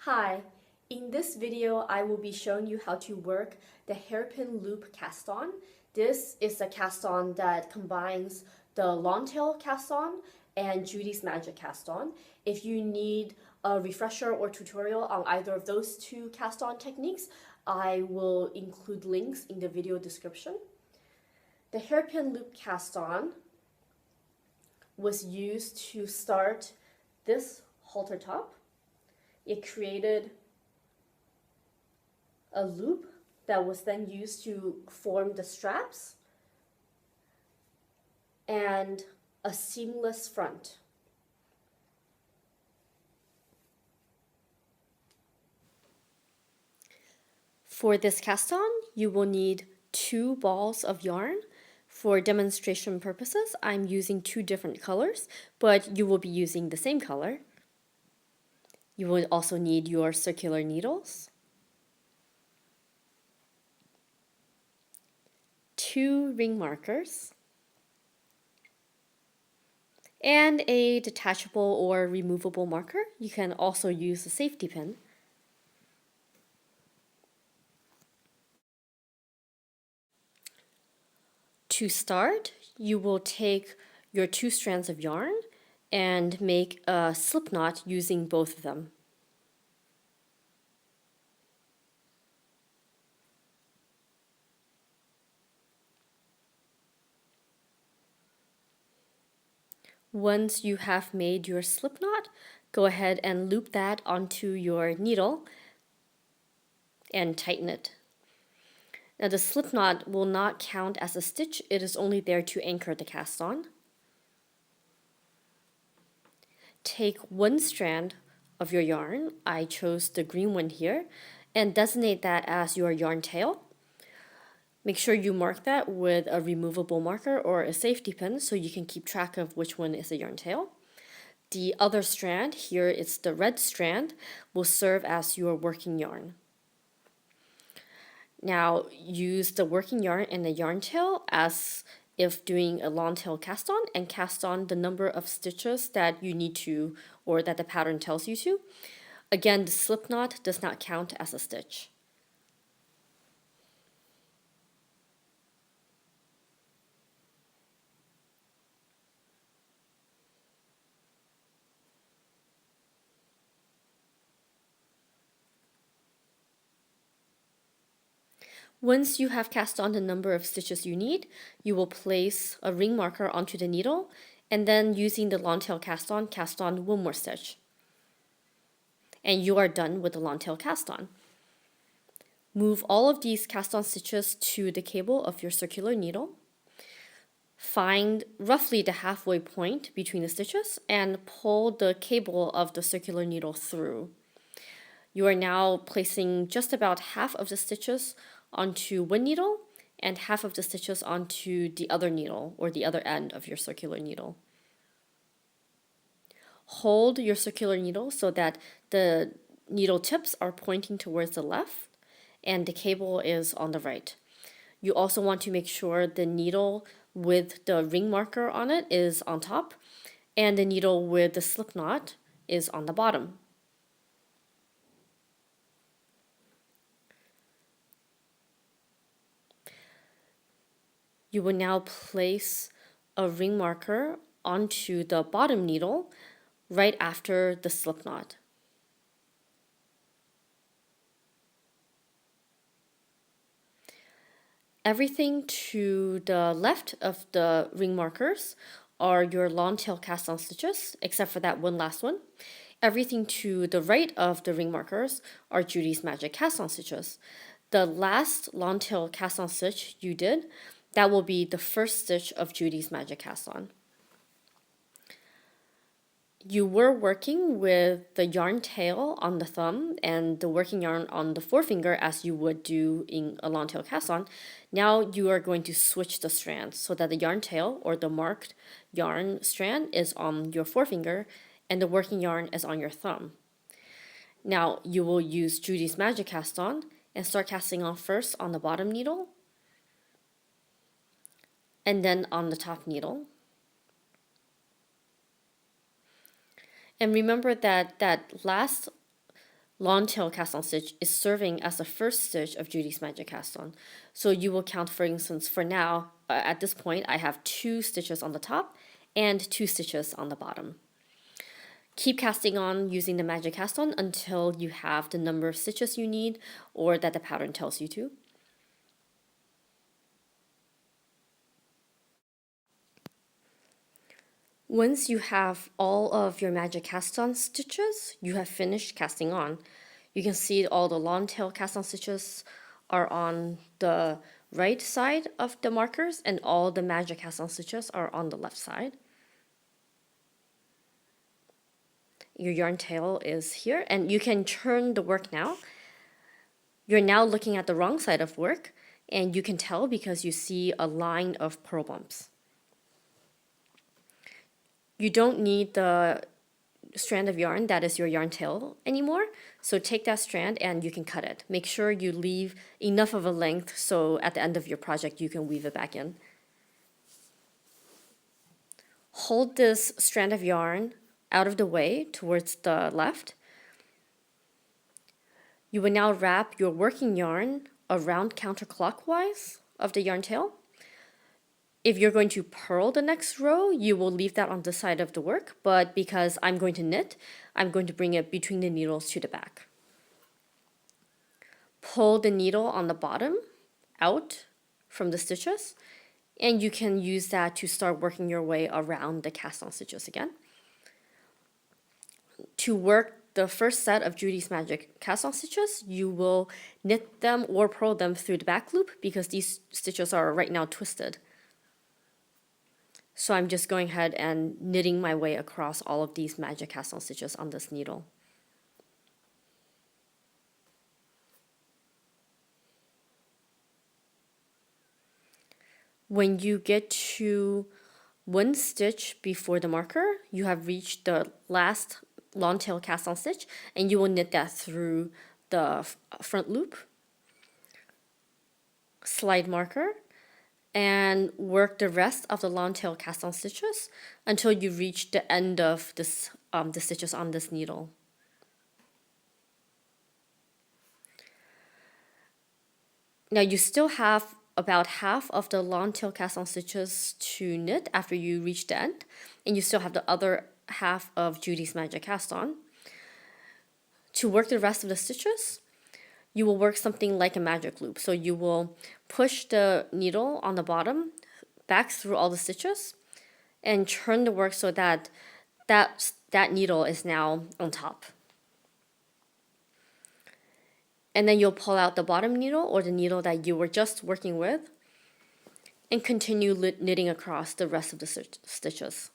Hi, in this video I will be showing you how to work the hairpin loop cast-on. This is a cast-on that combines the long tail cast-on and Judy's magic cast-on. If you need a refresher or tutorial on either of those two cast-on techniques, I will include links in the video description. The hairpin loop cast-on was used to start this halter top. It created a loop that was then used to form the straps and a seamless front. For this cast on, you will need 2 balls of yarn. For demonstration purposes, I'm using 2 different colors, but you will be using the same color. You will also need your circular needles, 2 ring markers, and a detachable or removable marker. You can also use a safety pin. To start, you will take your 2 strands of yarn and make a slip knot using both of them. Once you have made your slip knot, go ahead and loop that onto your needle and tighten it. Now the slip knot will not count as a stitch, it is only there to anchor the cast on. Take 1 strand of your yarn, I chose the green one here, and designate that as your yarn tail. Make sure you mark that with a removable marker or a safety pin so you can keep track of which one is a yarn tail. The other strand, here it's the red strand, will serve as your working yarn. Now use the working yarn and the yarn tail as if doing a long tail cast on, and cast on the number of stitches that you need to, or that the pattern tells you to. Again, the slip knot does not count as a stitch. Once you have cast on the number of stitches you need, you will place a ring marker onto the needle, and then using the long tail cast on 1 more stitch. And you are done with the long tail cast on. Move all of these cast on stitches to the cable of your circular needle. Find roughly the halfway point between the stitches and pull the cable of the circular needle through. You are now placing just about half of the stitches onto one needle and half of the stitches onto the other needle, or the other end of your circular needle. Hold your circular needle so that the needle tips are pointing towards the left and the cable is on the right. You also want to make sure the needle with the ring marker on it is on top and the needle with the slip knot is on the bottom. You will now place a ring marker onto the bottom needle right after the slip knot. Everything to the left of the ring markers are your long tail cast on stitches, except for that one last one. Everything to the right of the ring markers are Judy's magic cast on stitches. The last long tail cast on stitch you did, that will be the first stitch of Judy's magic cast on. You were working with the yarn tail on the thumb and the working yarn on the forefinger as you would do in a long tail cast on. Now you are going to switch the strands so that the yarn tail, or the marked yarn strand, is on your forefinger and the working yarn is on your thumb. Now you will use Judy's magic cast on and start casting on first on the bottom needle and then on the top needle. And remember that that last long tail cast on stitch is serving as the first stitch of Judy's magic cast on. So you will count, for instance, for now, at this point, I have 2 stitches on the top and 2 stitches on the bottom. Keep casting on using the magic cast on until you have the number of stitches you need or that the pattern tells you to. Once you have all of your magic cast on stitches, you have finished casting on. You can see all the long tail cast on stitches are on the right side of the markers and all the magic cast on stitches are on the left side. Your yarn tail is here and you can turn the work now. You're now looking at the wrong side of work and you can tell because you see a line of purl bumps. You don't need the strand of yarn that is your yarn tail anymore, so take that strand and you can cut it. Make sure you leave enough of a length so at the end of your project you can weave it back in. Hold this strand of yarn out of the way towards the left. You will now wrap your working yarn around counterclockwise of the yarn tail. If you're going to purl the next row, you will leave that on the side of the work, but because I'm going to knit, I'm going to bring it between the needles to the back. Pull the needle on the bottom out from the stitches, and you can use that to start working your way around the cast on stitches again. To work the first set of Judy's Magic cast on stitches, you will knit them or purl them through the back loop because these stitches are right now twisted. So I'm just going ahead and knitting my way across all of these magic cast on stitches on this needle. When you get to 1 stitch before the marker, you have reached the last long tail cast on stitch and you will knit that through the front loop. Slide marker and work the rest of the long tail cast on stitches until you reach the end of this, the stitches on this needle. Now you still have about half of the long tail cast on stitches to knit after you reach the end, and you still have the other half of Judy's Magic cast on. To work the rest of the stitches, you will work something like a magic loop. So you will push the needle on the bottom back through all the stitches and turn the work so that that needle is now on top. And then you'll pull out the bottom needle or the needle that you were just working with and continue knitting across the rest of the stitches.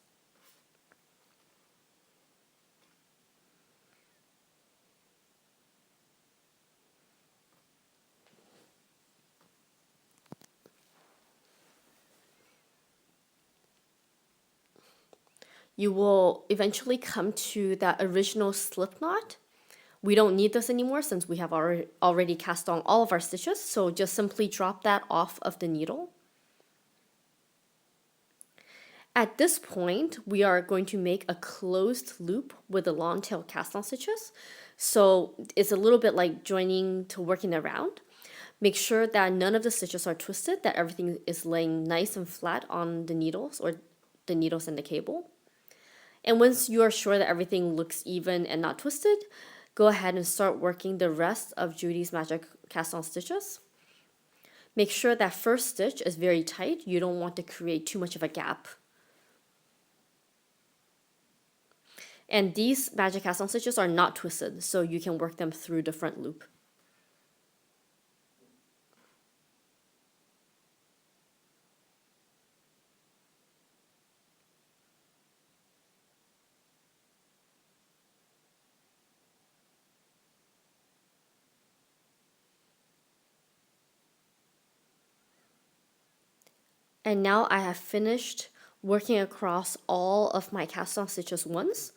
You will eventually come to that original slip knot. We don't need this anymore since we have already cast on all of our stitches, so just simply drop that off of the needle. At this point, we are going to make a closed loop with the long tail cast on stitches. So it's a little bit like joining to working around. Make sure that none of the stitches are twisted, that everything is laying nice and flat on the needles or the needles and the cable. And once you are sure that everything looks even and not twisted, go ahead and start working the rest of Judy's Magic cast on stitches. Make sure that first stitch is very tight. You don't want to create too much of a gap. And these magic cast on stitches are not twisted, so you can work them through the front loop. And now I have finished working across all of my cast on stitches once.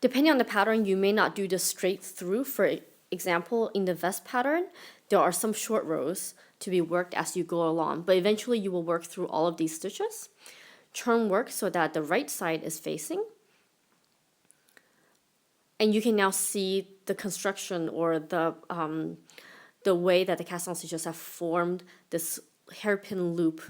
Depending on the pattern, you may not do this straight through. For example, in the vest pattern, there are some short rows to be worked as you go along, but eventually you will work through all of these stitches. Turn work so that the right side is facing. And you can now see the construction or the way that the cast on stitches have formed this hairpin loop